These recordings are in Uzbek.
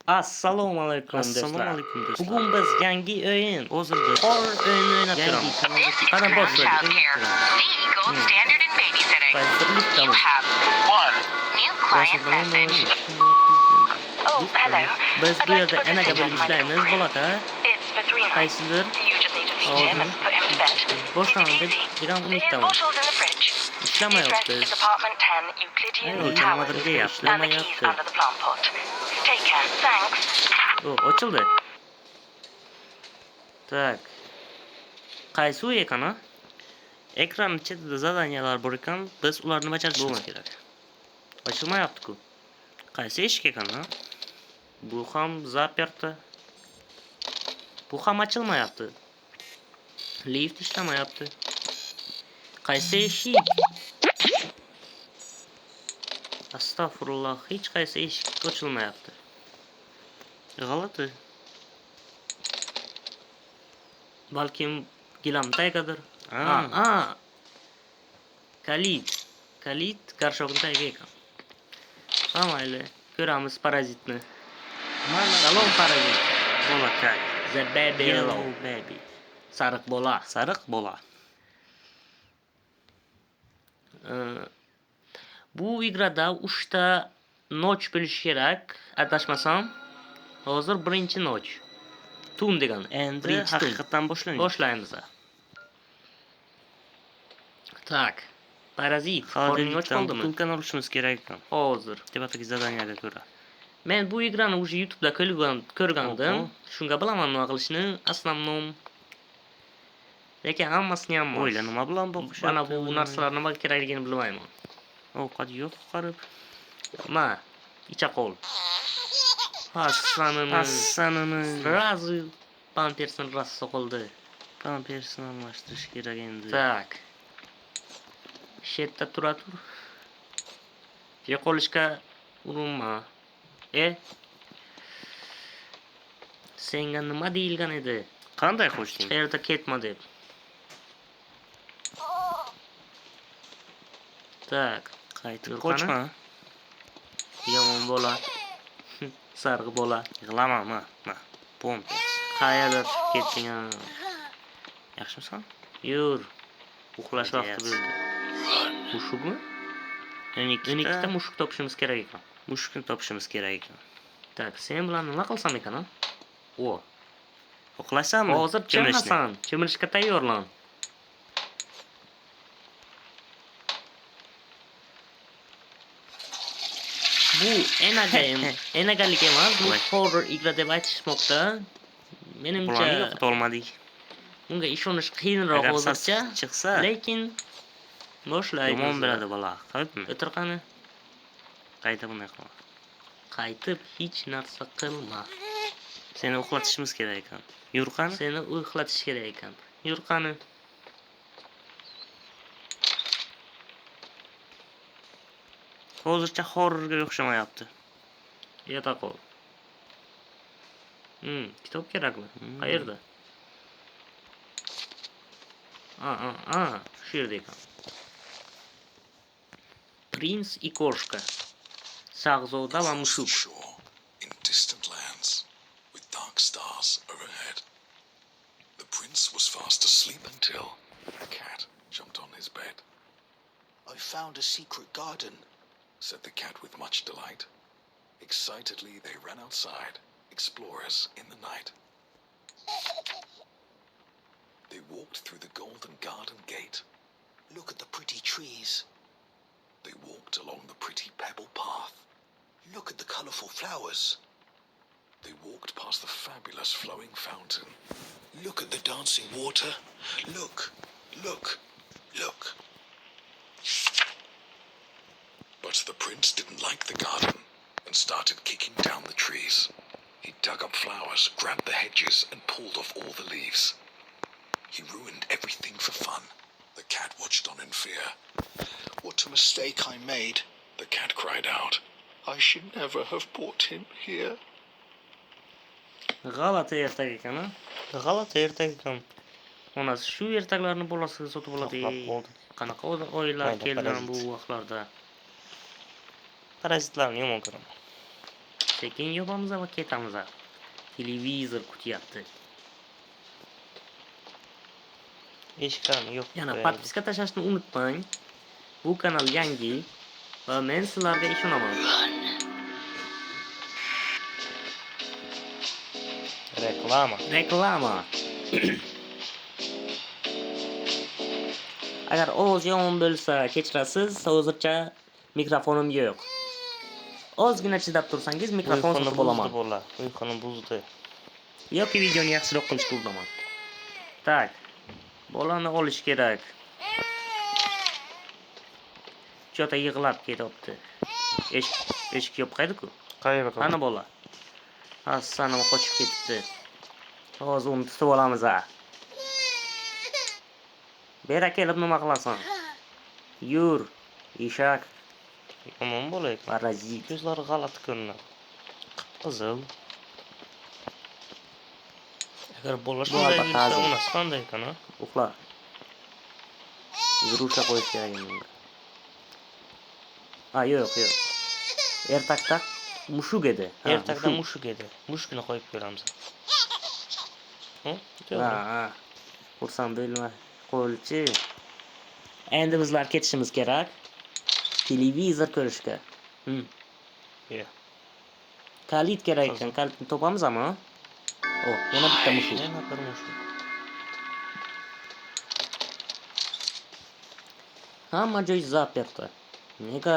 Assalomu alaykum do'stlar. Bugun biz yangi o'yin, Hozirda horror o'yinini o'ynab yangi ko'ramiz. kanalda Qara boshladik. The gold standard in babysitting. Qaysilik You tamiz. have one new client message. Oh, hello. Biz I'd bu like yerda to put enaga this bo'lib in my ishlaymiz, friend. bo'ladi. It's for 3 nights. Qaysidir You just need to feed him and put him to bed. boshlanib Easy peasy. degan His umiddaman. bottle's in the fridge. The Ishlamayapti. address is apartment 10 Euclidean Ayol, Towers. janovatga And the keys ishlamayapti. under the plant pot. Take care. Thanks. O, ochildi. Tak. Qaysi uy ekani? Ekran chetida zadaniyalar bor ekan, biz ularni bajarishimiz kerak. Ochilmayapti-ku. Qaysi eshik ekani? Bu ham zaperti. Bu ham ochilmayapti. Lift ishlamayapti. Qaysi eshik? Astagfirullah, hech qaysi eshik ochilmayapti. G'alati. Balkim gilam taygadir. Kalit garshog'in tayga ekan. Ha, mayli, ko'ramiz parazitni. Salom parazit. bo'lakay. The baby. Yellow baby. Sariq bola. Sariq bola. Bu igrada 3 ta noch bo'lishi kerak, adashmasam. Hozir birinchi noch. Tun degan. Endi Birinchi tun. haqiqatan boshlanadi. Boshlaymiz. Tak. Parazit. Qorning och qoldimi? Butunkan olishimiz kerak ekan. Hozir. Debatdagi zadaniyaga ko'ra. Men bu igrani уже YouTube'da ko'rgandim. Oho. Shunga bilaman nima qilishni, aslamnom. Lekin hammasini ham O'yla nima bilan boqish? mana bu narsalar nima kerakligini bilmayman. Ovqat yo'q qarib. Ma, icha qol. Hassanini. Sразу pampersni rassa qoldi. Pampersni almashtirish kerak endi. Tak. Shetda tura tur. Yo'qolishga urinma. Senga nima deyilgan edi? Qanday qo'shding? Qayerda ketma deb. Tak, Qaytib Yo'qani? qochma. yomon bola. Sarg'i bola. Yig'lama, ma. Pompers. Qayerda ketding? Yaxshimisan? Yur. Uxlash vaqti Yes. bo'ldi. Mushukmi? 12 ta mushuk topishimiz kerak ekan. Mushukni topishimiz kerak ekan. Tak, sen bilan nima qilsam ekan, ha? O, Uxlaysanmi? hozir chiqmasan, chimirishga tayyorlan. Bu enagalik emas, bu horror igra deb aytishmoqda. Menimcha Bularni yo'qota olmadik. bunga ishonish qiyinroq Agar hozircha, chiqsa, lekin boshlaymiz. yomon beradi bola. Qaybmi? O'tir qani. Qayta bunday qilma. Qaytib hech narsa qilma. Seni uxlatishimiz kerak ekan. Yur qani? Seni uxlatish kerak ekan. Yur qani. Hozircha horrorga o'xshamayapti. Yota qol. Kitob kerakmi? Qayerda? Shu yerda ekan. Prins и кошка. Shahzoda va mushuk. Shore in distant lands with dark stars overhead. The prince was fast asleep until a cat jumped on his bed. I found a secret garden, Said the cat with much delight. Excitedly they ran outside, explorers in the night. They walked through the golden garden gate. Look at the pretty trees. They walked along the pretty pebble path. Look at the colorful flowers. They walked past the fabulous flowing fountain. Look at the dancing water. Look, look, look. But the prince didn't like the garden and started kicking down the trees. He dug up flowers, grabbed the hedges and pulled off all the leaves. He ruined everything for fun. The cat watched on in fear. What a mistake I made. The cat cried out. I should never have brought him here. G'alati ertak ekan, ha? G'alati ertak ekan. Onasi shu ertaklarni bolasiga sotib oladi. Xo'p, bo'ldi. Qanaqa oilalar Mayda, kelgan parazit. bu vaqtlarda. Parazitlarni yomon ko'raman. Sekin yopamiz va ketamiz. Televizor kutyapti. Eshiklarni yopib Yana qo'yaylik. podpiska tashlashni unutmang. Bu kanal yangi va men sizlarga ishonaman. Reklama. Reklama. Agar ovoz yomon bo'lsa, kechirasiz. Hozircha mikrofonim yo'q. Ozgina chidab tursangiz mikrofon Uyquni sotib buzdi olaman. bola. Uyquni buzdi. Yoki videoni yaxshiroq qilishga urinaman. Tak. Bolani olish kerak. Chota yig'lab ketyapti. Eshik yopqaydi-ku. Qayerga? Qani bola? Hassani qochib ketibdi. Hozir uni tutib olamiz a. Bera kelib nima qilasan? Yur, eshak, Yomon bo'laylik. parazit. Ko'zlari g'alati ko'rinadi. Qizil. Agar bola shunday albatta yursa, hazil. unasi qanday ekan, ha? Uxla. Yurishga qo'yish kerak endi. Yo'q. Ertakda mushuk edi. Ertakda mushuk edi. Mushukni qo'yib ko'ramiz. Ha. Xursand bo'lma. Qo'lchi. Endi bizlar ketishimiz kerak. Televizor ko'rishga. Yo. Kalit kerak ekan. Kalitni topamiz ama. Yana bitta mushuk. Yana bir mushuk. Hamma joy zaperto. Nega?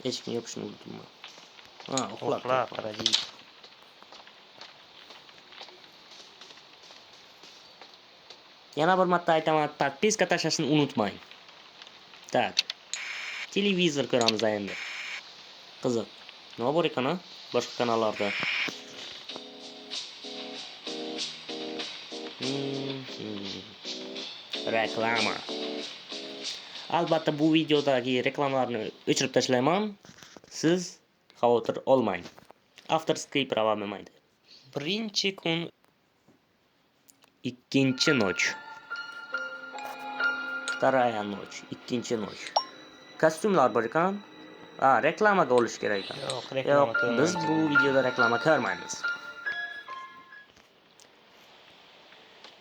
Eshikni yopishni unutdim. Uxlab. parazit. Yana bir marta aytaman, podpiska tashlashni unutmang. Tak. Televizor ko'ramiz endi. Qiziq. Nima bor ekan, boshqa kanallarda? Reklama. Albatta bu videodagi reklamalarni o'chirib tashlayman. Siz xavotir olmang. Afterscape davom etmaydi. Birinchi kun Ikkinchi ночь. Вторая ночь. Ikkinchi ночь. Kostyumlar bor ekan. Reklamaga olish kerak ekan. Yo'q, reklama Yo'q, biz bu videoda reklama ko'rmaymiz.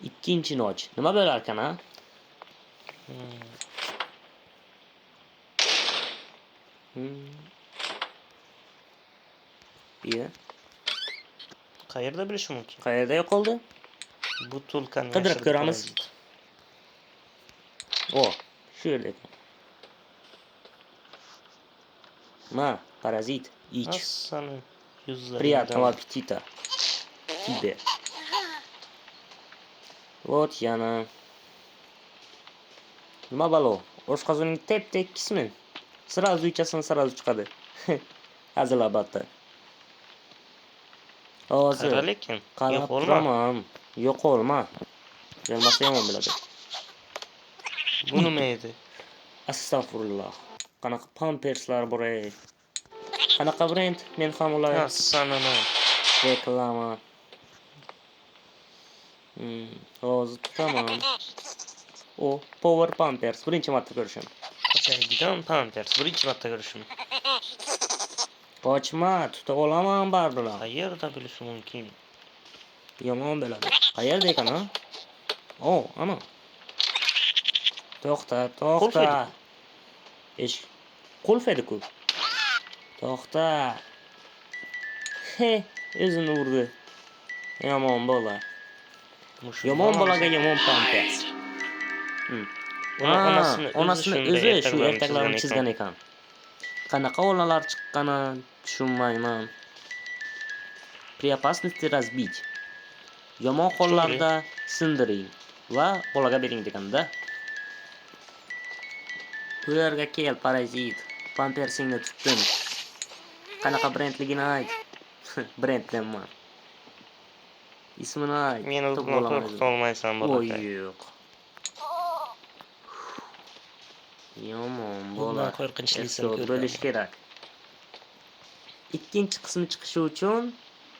Ikkinchi ночь. Nima bo'lar ekan, ha? Qayerda bilish mumkin? Qayerda yo'qoldi? Butulkani Qidirib ko'ramiz. Shu yerda ekan. Parazit, ich. Hassani yuzlari. Приятного аппетита. Тебе. Вот yana. Nima balo? Oshqozoning tep-tekkismi? Sразу ichasan, sразу chiqadi. Hazil albatta. Hozir. Qara lekin. Qarab turaman. Yo'qolma. Bo'lmasa yomon bo'ladi. Bu nima edi? Astagfirullah. Qanaqa pamperslar bor ey. Qanaqa brend? Men ham ular Hassanini. reklama. Hozir tutaman. Power Pampers. Birinchi marta ko'rishim. Qachaydigan Pampers. Birinchi marta ko'rishim. Qochma, tuta olaman baribir. Qayerda bilish mumkin? Yomon bo'ladi. Qayerda ekan, ha? Ana. To'xta. Qulf edi-ku. To'xta. O'zini urdi. Yomon bola. Yomon bolaga yomon pampers. Onasini o'zi shu ertaklarni chizgan ekan. Qanaqa onalar chiqqani tushunmayman. При опасности разбить. Yomon hollarda sindiring va bolaga bering deganda. Bu yerga kel, parazit. Pampersingni tutdim. Qanaqa brendligini ayt. Brend demman. Ismini ayt. Meni o'zimdan qo'rqita olmaysan bolakay. Yo'q. Yomon bola. Bundan qo'rqinchlisi bo'lish kerak. Ikkinchi qismi chiqishi uchun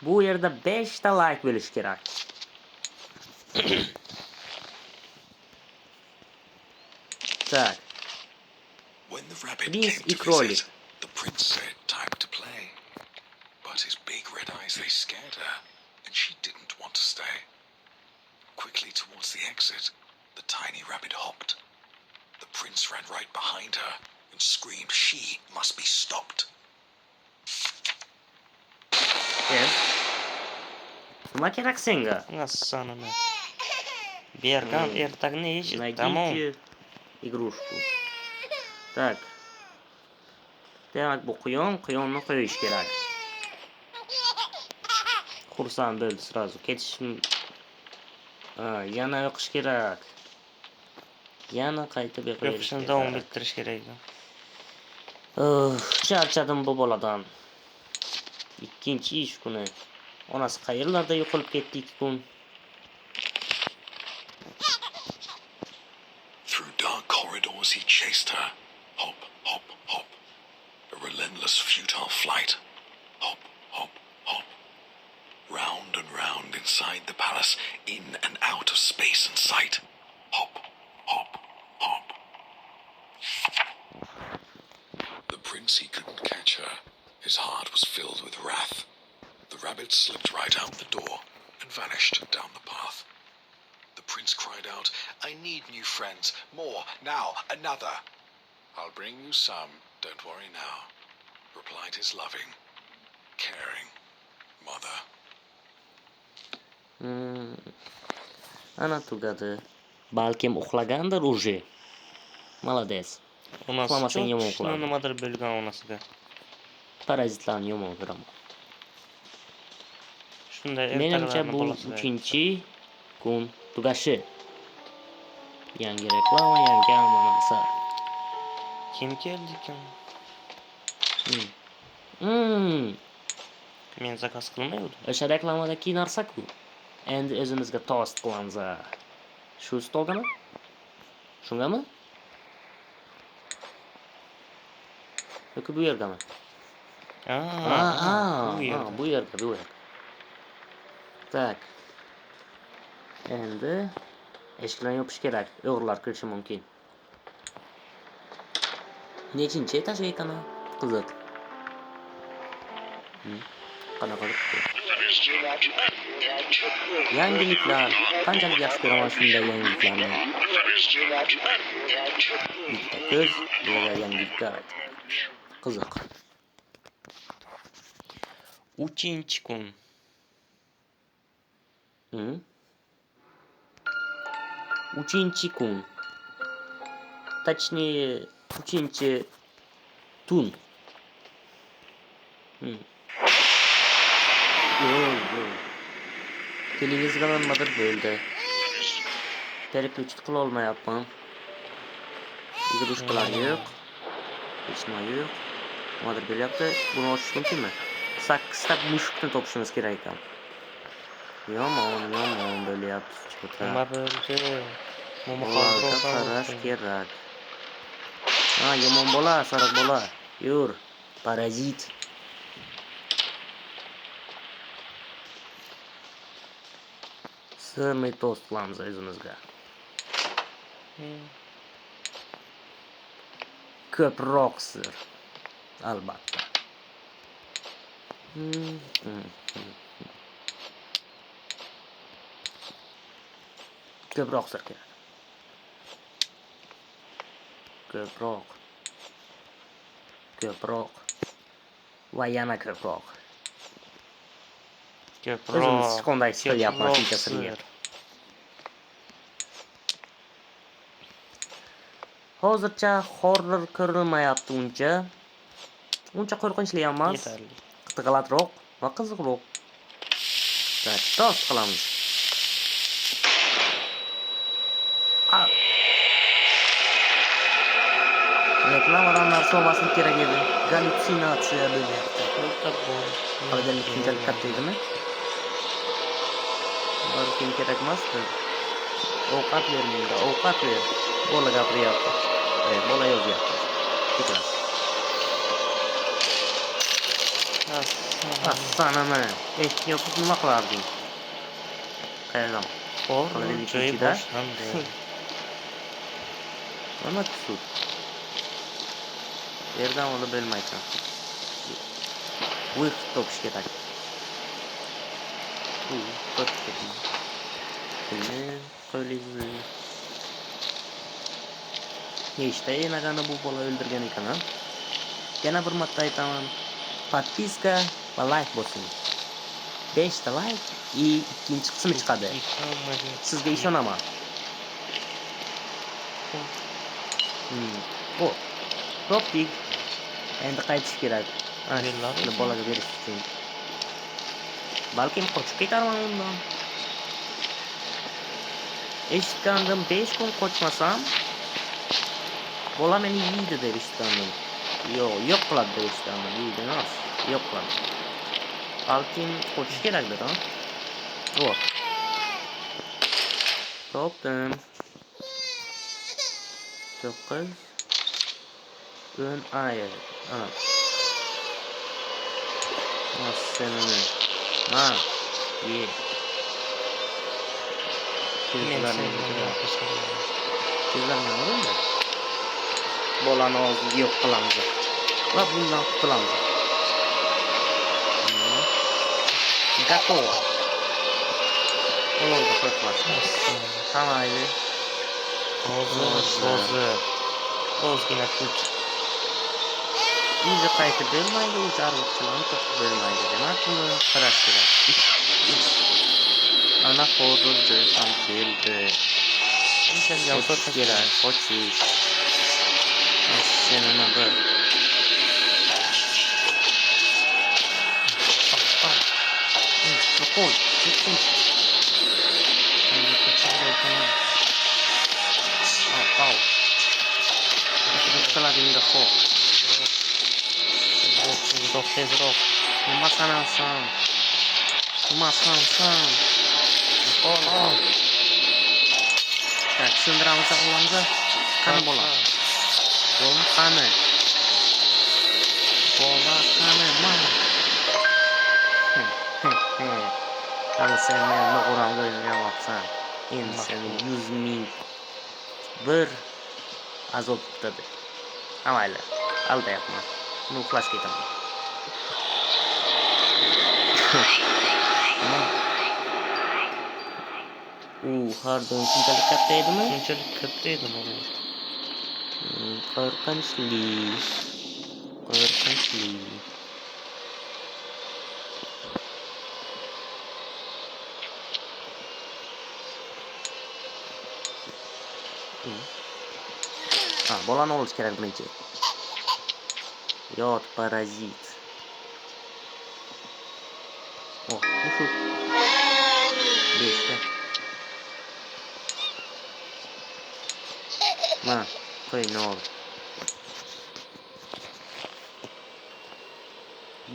bu yerda 5 ta like bo'lish kerak. Tak. When the rabbit Prince came to и кролик. visit, the prince said, "Time to play." But his big red eyes, they scared her, and she didn't want to stay. Quickly towards the exit, the tiny rabbit hopped. The prince ran right behind her and screamed she must be stopped. Yes. Nima kerak senga? Assanini. Bergan ertakni eshit, tamom. Найдите игрушку. Так. Demak bu quyonni qo'yish kerak. Xursand bo'ldi sразу. Ketishim. Yana o'qish kerak. Yana qaytib o'qish O'qishni davom ettirish kerak. Charchadim bu boladan. Ikkinchi ish kuni. Onasi qayerlarda yo'qolib ketdi 2 kun. Through dark corridors he chased her. Hop, hop, hop. A relentless, futile flight. Hop, hop, hop. Round and round inside the palace, in and out of space and sight. Hop, hop, hop. The prince, he couldn't catch her. His heart was filled with wrath. The rabbit slipped right out the door and vanished down the path. The prince cried out, "I need new friends. More. Now, another." "I'll bring you some. Don't worry now," replied his loving, caring mother. Ana tugadi. Balkim uxlagandir уже. Молодец. Onasi Uxlamasang yomon cho'chishni uxladi. nimadir bilgan onasiga. Parazitlarni yomon ko'raman. Shunday Menimcha ertaklarni bu bolasiga. 3-kun tugashi. Yangi reklama, yangi amonasa. Kim keldi ekan? Men zakaz qilmaydim. O'sha reklamadagi narsa-ku. Endi o'zimizga tost qilamiz. Shu stoldami? Shungami? Yoki bu yergami? Bu yerga. Tak. Endi eshiklarni yopish kerak. O'g'rilar kirishi mumkin. Nechinchi etaj ekan? Qiziq. Qanaqa? Yangiliklar. Qanchalik yaxshi ko'raman shunday yangiliklarni. Bitta ko'z, bularga yangiliklar. Qiziq. 3-kun. Uchinchi kun. Точнее, 3-tun. Televizorga nimadir bo'ldi. Переключить qila olmayapman. Игрушкалар yo'q. Hech nima yo'q. Nimadir bo'lyapti. Buni ochish mumkinmi? 8 ta mushukni topishimiz kerak ekan. Yomon bo'lyapti. Nima bo'ldi? Ularga qarash kerak. Yomon bola, sariq bola. Yur, parazit. Sirli tost qilamiz o'zimizga. Ko'proq sir. Albatta. Ko'proq sir kerak. Ko'proq. Va yana ko'proq. O'zimiz qanday qilyapmiz shunchasiga. Hozircha horror ko'rilmayapti uncha. Uncha qo'rqinchli emas. G'alatroq va qiziqroq. Tak, tost qilamiz. Reklamadan narsa olmaslik kerak edi. Gallyutsinatsiya bo'lyapti. Qolganlik shunchalik katta edimi? Balkim kerak emasdi. Ovqat ber menga, ovqat ber. Bola gapiryapti. Bola yozyapti. Ketar. Assanimi. Yopib nima qilarding? Qayerdan? Joyi boshlandi. Nima tusud? Yerdan olib bo'lmaysan. Выход topish kerak. Pulni qo'lingizni. Nechta enagani bu bola o'ldirgan ekan, ha? Yana bir marta aytaman. Podpiska va like bosing. 5 ta like и ikkinchi qismi chiqadi. Sizga ishonaman. O. Topdik. Endi qaytish kerak. Shuni bolaga berish uchun. Balkim qochib ketarman undan. Eshitgandim 5 kun qochmasam bola meni yeydi deb eshitgandim. Yo'q qiladi deb eshitgandim. Yeydi emas, yo'q qiladi. Balkim qochish kerakdir, ha? O. Topdim. 9 10 ayet. Ana. Senini. Ha. Ye. Tezlarni oldingmi? Bolani og'ziga yo'q qilamiz. Va bundan qutulamiz. Готово. Olovda qo'ymasdan. Qamayli. O'zi. Ozgina kuch. Uyga qaytib bermaydi, u jarliqchilarni topib bermaydi. Demak, buni qarash kerak. Ana hozir ham keldi. Inshaalloh Qochish kerak, qochish. Sen nima bir. Qo'y, ketsin. Au. Qiladigan xo'p. Tezroq. Nima sanasan? Ol. Tak, sindiramiz o'g'longa. Qani bola? Bola qani? Mana. Qani sen meni o'g'ramga o'ynayapsan. Endi seni 100 ming bir azob kutadi. Amayli, aldayapman. Uni uxlash ketaman. Har doim shunchalik katta edimi? Shunchalik katta edi mana. Qo'rqinchli. Bolani olish kerak birinchi. Yot parazit. Shu. 5 ta. Mana, qo'yni ol.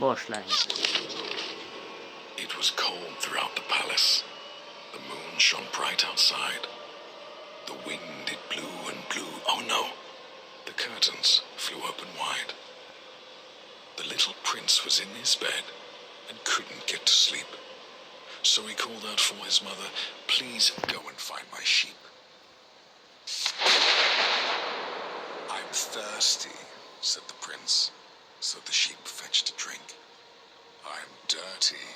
Boshlang. It was cold throughout the palace. The moon shone bright outside. The wind, it blew and blew. Oh no! The curtains flew open wide. The little prince was in his bed and couldn't get to sleep. So he called out for his mother, "Please go and find my sheep." "I'm thirsty," said the prince. So the sheep fetched a drink. "I'm dirty,"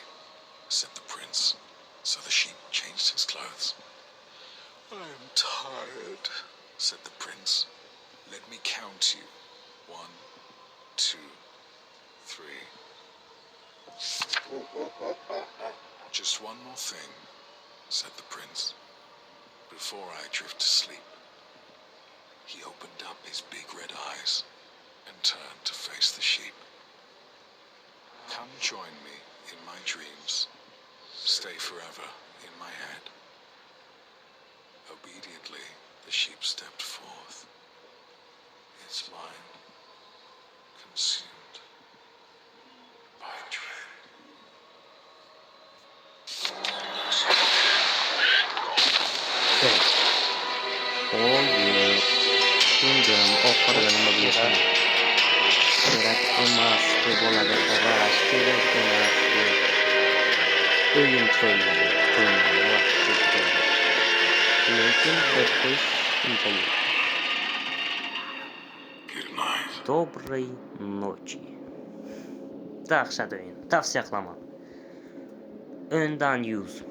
said the prince. So the sheep changed his clothes. "I am tired," said the prince. "Let me count you. 1, 2, 3. "Just one more thing," said the prince. "Before I drift to sleep." He opened up his big red eyes and turned to face the sheep. "Come join me in my dreams. Stay forever in my head." Obediently, the sheep stepped forth, its mind consumed by dread. Tushundim. Oxirida nima bo'lishini. Kerak emas, bo'ladi. Qarash kerak emas. O'yin qo'yiladi. Lekin qo'rqish unchalik. Good night. Доброй ночи. Dahshat o'yin. Tavsiya qilaman. Undan 100.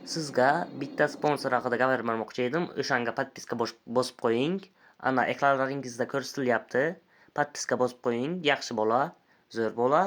Sizga bitta sponsor haqida gapirib bermoqchi edim. O'shanga podpiska bosib qo'ying. Ana ekranlaringizda ko'rsatilyapti. Podpiska bosib qo'ying. Yaxshi bola, zo'r bola.